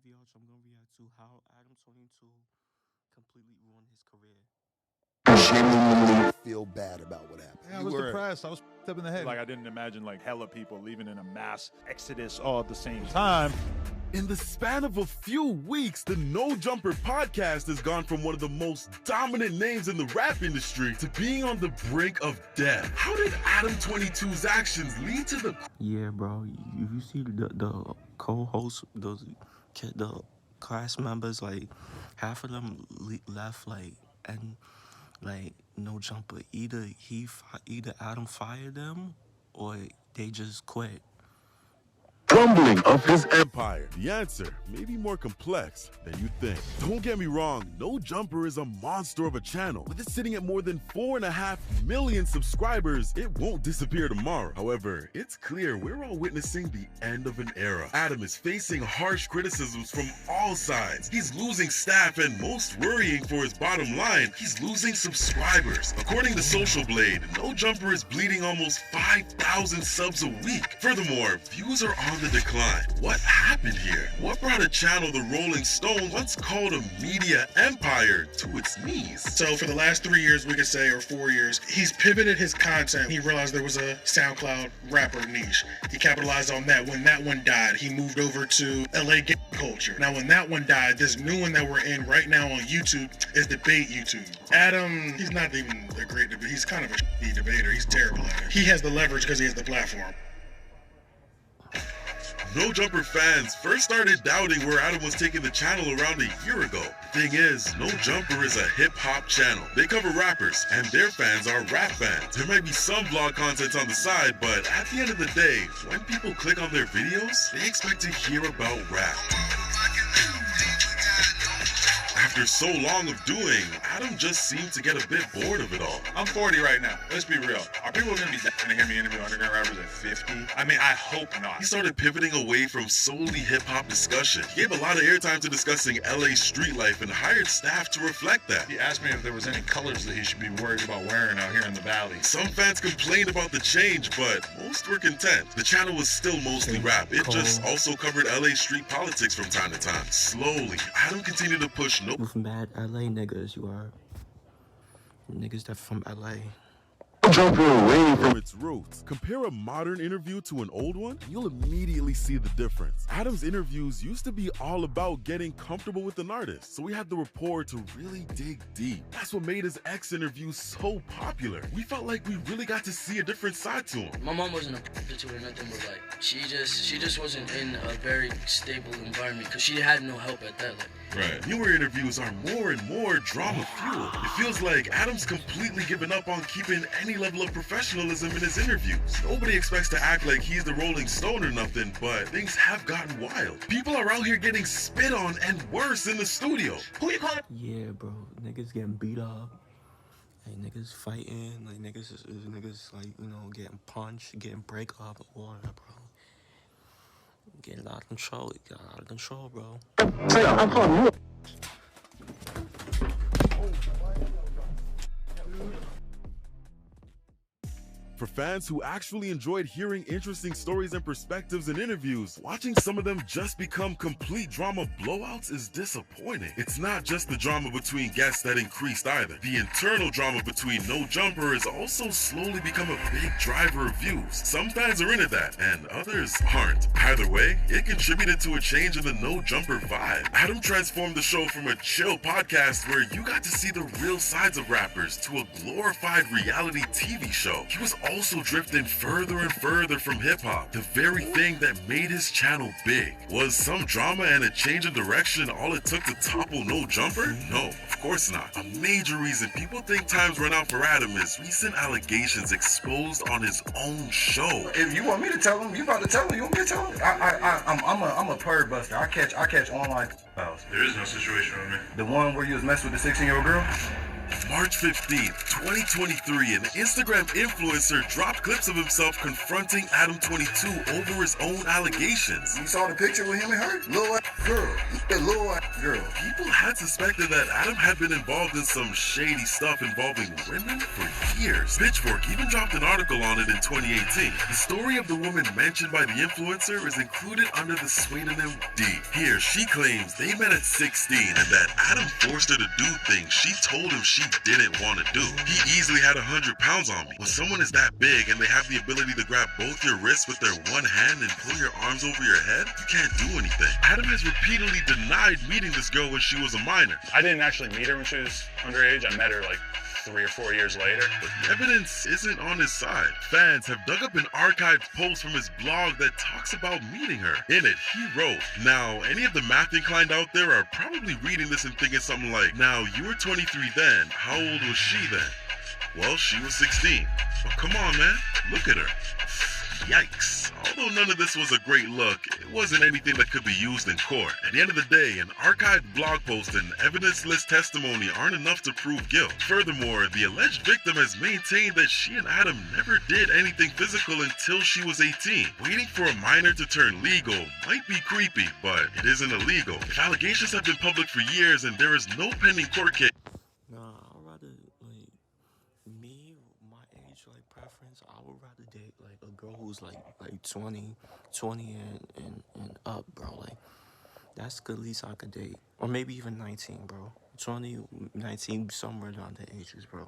WavyOcho, I'm gonna react to how Adam22 completely ruined his career. Genuinely feel bad about what happened. Yeah, I was depressed. I was up in the head. Like, I didn't imagine like hella people leaving in a mass exodus all at the same time. In the span of a few weeks, the No Jumper podcast has gone from one of the most dominant names in the rap industry to being on the brink of death. How did Adam22's actions lead to the... Yeah, bro. You see the co-hosts, the class members, like half of them left, and no jumper. Either Adam fired them, or they just quit. Crumbling of his empire. The answer may be more complex than you think. Don't get me wrong, No Jumper is a monster of a channel. With it sitting at more than 4.5 million subscribers, it won't disappear tomorrow. However, it's clear we're all witnessing the end of an era. Adam is facing harsh criticisms from all sides. He's losing staff, and most worrying for his bottom line, he's losing subscribers. According to Social Blade, No Jumper is bleeding almost 5,000 subs a week. Furthermore, views are on the decline. What happened here? What brought a channel the Rolling Stone once called a media empire to its knees? So for the last 3 years, we could say, or 4 years, he's pivoted his content. He realized there was a SoundCloud rapper niche. He capitalized on that. When that one died, he moved over to LA game culture. Now when that one died, this new one that we're in right now on YouTube is debate YouTube. Adam, he's not even a great debater. He's kind of a shitty debater. He's terrible at it. He has the leverage because he has the platform. No Jumper fans first started doubting where Adam was taking the channel around a year ago. Thing is, No Jumper is a hip-hop channel. They cover rappers, and their fans are rap fans. There might be some vlog content on the side, but at the end of the day, when people click on their videos, they expect to hear about rap. After so long of doing, Adam just seemed to get a bit bored of it all. I'm 40 right now. Let's be real. Are people gonna be dying to hear me interview underground rappers at 50? I mean, I hope not. He started pivoting away from solely hip-hop discussion. He gave a lot of airtime to discussing LA street life and hired staff to reflect that. He asked me if there was any colors that he should be worried about wearing out here in the valley. Some fans complained about the change, but most were content. The channel was still mostly rap. It just also covered LA street politics from time to time. Slowly, Adam continued to push With mad LA niggas, you are. Niggas that from LA. Jumper away from its roots. Compare a modern interview to an old one, you'll immediately see the difference. Adam's interviews used to be all about getting comfortable with an artist, so we had the rapport to really dig deep. That's what made his X interviews so popular. We felt like we really got to see a different side to him. My mom wasn't a prostitute or nothing, but like she just wasn't in a very stable environment because she had no help at that. Right. Newer interviews are more and more drama fueled. It feels like Adam's completely given up on keeping any level of professionalism in his interviews. Nobody expects to act like he's the Rolling Stone or nothing, but things have gotten wild. People are out here getting spit on and worse in the studio. Who you calling? Yeah, bro. Niggas getting beat up. Like niggas fighting. Like niggas like, you know, getting punched, getting break up, or whatever, bro. Getting out of control. It got out of control, bro. I'm calling you. For fans who actually enjoyed hearing interesting stories and perspectives in interviews, watching some of them just become complete drama blowouts is disappointing. It's not just the drama between guests that increased either. The internal drama between No Jumper has also slowly become a big driver of views. Some fans are into that, and others aren't. Either way, it contributed to a change in the No Jumper vibe. Adam transformed the show from a chill podcast where you got to see the real sides of rappers to a glorified reality TV show. He was also drifting further and further from hip-hop, the very thing that made his channel big. Was some drama and a change of direction all it took to topple No Jumper? No, of course not. A major reason people think time's run out for Adam is recent allegations exposed on his own show. If you want me to tell him, you about to tell him. You want me to tell him? I'm a purr buster. I catch online files. There is no situation with me. The one where you was messing with the 16-year-old girl? March 15th, 2023, an Instagram influencer dropped clips of himself confronting Adam22 over his own allegations. You saw the picture with him and her? Little girl. Little girl. People had suspected that Adam had been involved in some shady stuff involving women for years. Pitchfork even dropped an article on it in 2018. The story of the woman mentioned by the influencer is included under the pseudonym D. Here, she claims they met at 16 and that Adam forced her to do things she told him she didn't want to do. He easily had 100 pounds on me. When someone is that big and they have the ability to grab both your wrists with their one hand and pull your arms over your head, you can't do anything. Adam has repeatedly denied meeting this girl when she was a minor. I didn't actually meet her when she was underage. I met her like 3 or 4 years later. But the evidence isn't on his side. Fans have dug up an archived post from his blog that talks about meeting her. In it, he wrote, now, any of the math inclined out there are probably reading this and thinking something like, now, you were 23 then, how old was she then? Well, she was 16. But come on, man, look at her. Yikes. Although none of this was a great look, it wasn't anything that could be used in court. At the end of the day, an archived blog post and evidence-less testimony aren't enough to prove guilt. Furthermore, the alleged victim has maintained that she and Adam never did anything physical until she was 18. Waiting for a minor to turn legal might be creepy, but it isn't illegal. If allegations have been public for years and there is no pending court case, Nah, I'd rather, like, me, my age, like, preference, I would rather date, like, a girl who's, like 20 and up, bro. Like, that's the least I could date. Or maybe even 19, bro. 20, 19, somewhere around the ages, bro.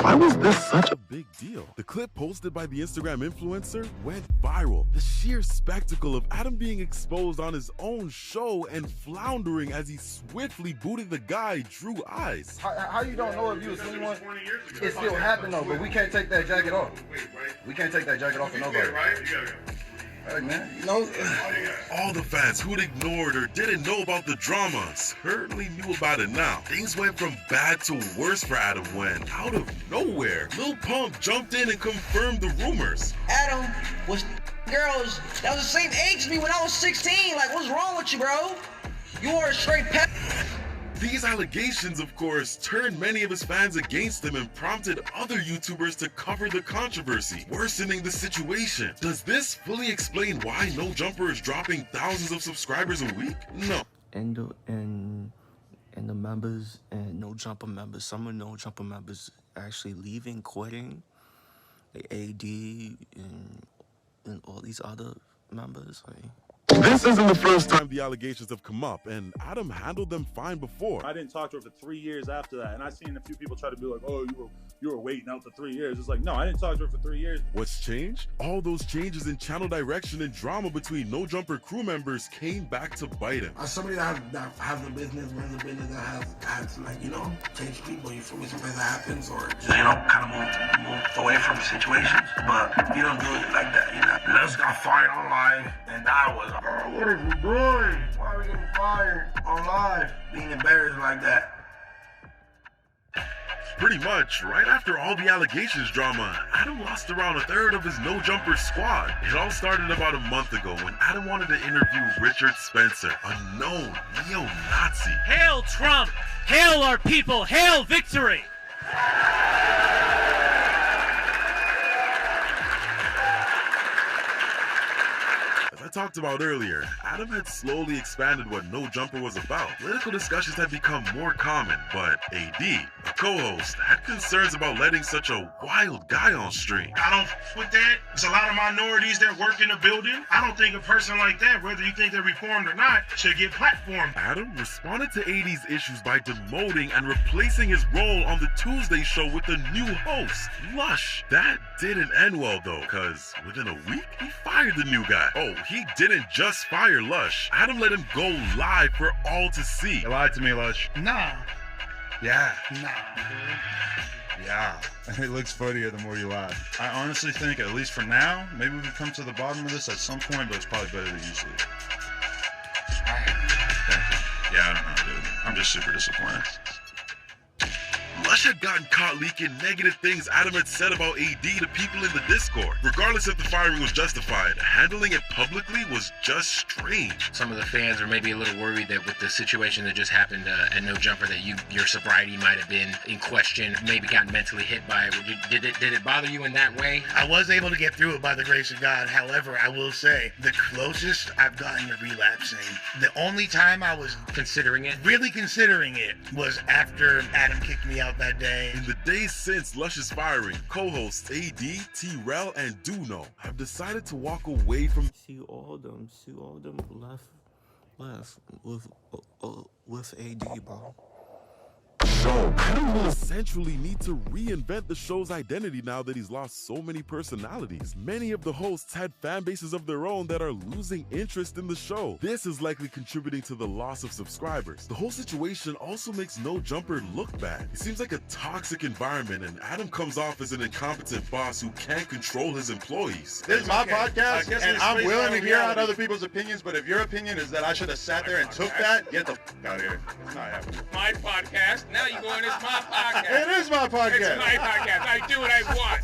why was this such a big deal? The clip posted by the Instagram influencer went viral. The sheer spectacle of Adam being exposed on his own show and floundering as he swiftly booted the guy drew eyes. How you don't know if you was 21? It still happened though, but we can't take that jacket off. We can't take that jacket off for nobody. Hey man, you know, all the fans who'd ignored or didn't know about the drama certainly knew about it now. Things went from bad to worse for Adam when, out of nowhere, Lil Pump jumped in and confirmed the rumors. Adam was girls that was the same age as me when I was 16. Like, what's wrong with you, bro? You are a straight pet. These allegations, of course, turned many of his fans against him and prompted other YouTubers to cover the controversy, worsening the situation. Does this fully explain why No Jumper is dropping thousands of subscribers a week? No. And the members and No Jumper members, some of No Jumper members actually leaving, quitting, like AD and all these other members, like. This isn't the first time the allegations have come up, and Adam handled them fine before. I didn't talk to her for 3 years after that, and I seen a few people try to be like, oh, you were waiting out the 3 years. It's like, no, I didn't talk to her for 3 years. What's changed? All those changes in channel direction and drama between No Jumper crew members came back to bite him. As somebody that has a business, runs a business that has like, you know, change people, you feel me, sometimes that happens, or just, you know, kind of move away from situations, but you don't do it like that, you know. Let's got fired on live, and that was, what is we doing? Why are we getting fired on live? Being embarrassed like that. Pretty much, right after all the allegations drama, Adam lost around a third of his No Jumper squad. It all started about a month ago when Adam wanted to interview Richard Spencer, a known neo-Nazi. Hail Trump! Hail our people! Hail victory! As I talked about earlier, Adam had slowly expanded what No Jumper was about. Political discussions had become more common, but AD, a co-host, had concerns about letting such a wild guy on stream. I don't with that. There's a lot of minorities that work in the building. I don't think a person like that, whether you think they're reformed or not, should get platformed. Adam responded to AD's issues by demoting and replacing his role on the Tuesday show with a new host, Lush. That didn't end well though, cause within a week, he fired the new guy. Oh, he didn't just fire Lush. Adam let him go live for all to see. You lied to me, Lush. Nah. Yeah. Nah. Yeah. It looks funnier the more you lie. I honestly think, at least for now, maybe we can come to the bottom of this at some point, but it's probably better than usually. Thank you. Yeah, I don't know, dude. I'm just super disappointed. Lush Lush had gotten caught leaking negative things Adam had said about AD to people in the Discord. Regardless if the firing was justified, handling it publicly was just strange. Some of the fans are maybe a little worried that with the situation that just happened at No Jumper, that your sobriety might have been in question, maybe gotten mentally hit by it. Did it bother you in that way? I was able to get through it by the grace of God. However, I will say the closest I've gotten to relapsing, the only time I was really considering it was after Adam kicked me out that day. In the days since Lush's firing, co-hosts AD, T-Rel, and Duno have decided to walk away from. See all them left with AD, bro. Adam will essentially need to reinvent the show's identity now that he's lost so many personalities. Many of the hosts had fan bases of their own that are losing interest in the show. This is likely contributing to the loss of subscribers. The whole situation also makes No Jumper look bad. It seems like a toxic environment, and Adam comes off as an incompetent boss who can't control his employees. This is my podcast, and I'm willing to hear out other people's opinions, but if your opinion is that I should have sat there and took that, get the f out of here. It's not happening. My podcast. Now you going, it's my podcast. It is my podcast. It's my podcast. I do what I want.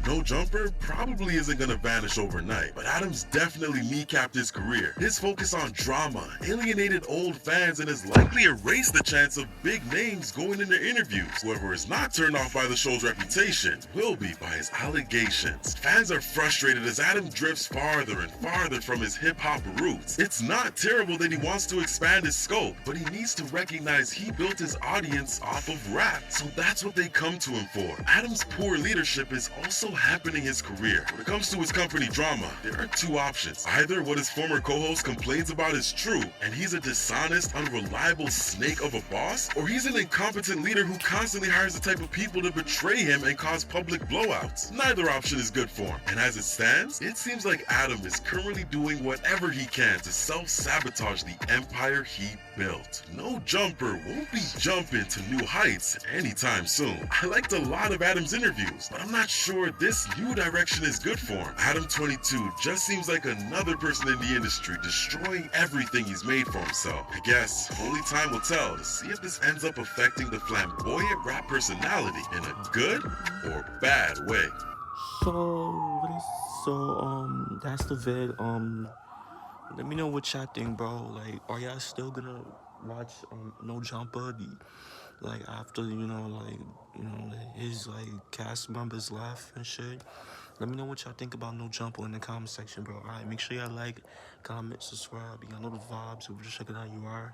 No Jumper probably isn't gonna vanish overnight, but Adam's definitely kneecapped his career. His focus on drama alienated old fans and has likely erased the chance of big names going in their interviews. Whoever is not turned off by the show's reputation will be by his allegations. Fans are frustrated as Adam drifts farther and farther from his hip-hop roots. It's not terrible that he wants to expand his scope, but he needs to recognize he built his audience off of rap, so that's what they come to him for. Adam's poor leadership is also happening his career. When it comes to his company drama, there are two options. Either what his former co-host complains about is true, and he's a dishonest, unreliable snake of a boss, or he's an incompetent leader who constantly hires the type of people to betray him and cause public blowouts. Neither option is good for him, and as it stands, it seems like Adam is currently doing whatever he can to self-sabotage the empire he built. No Jumper won't be jumping to new heights anytime soon. I liked a lot of Adam's interviews, but I'm not sure this new direction is good for him. Adam22 just seems like another person in the industry destroying everything he's made for himself. I guess only time will tell to see if this ends up affecting the flamboyant rap personality in a good or bad way. That's the vid. Let me know what y'all think, bro. Like, are y'all still gonna watch No Jumper? Like after his cast members left and shit. Let me know what y'all think about No Jumper in the comment section, bro. Alright, make sure y'all like, comment, subscribe. Y'all know the vibes. We're just checking out you are.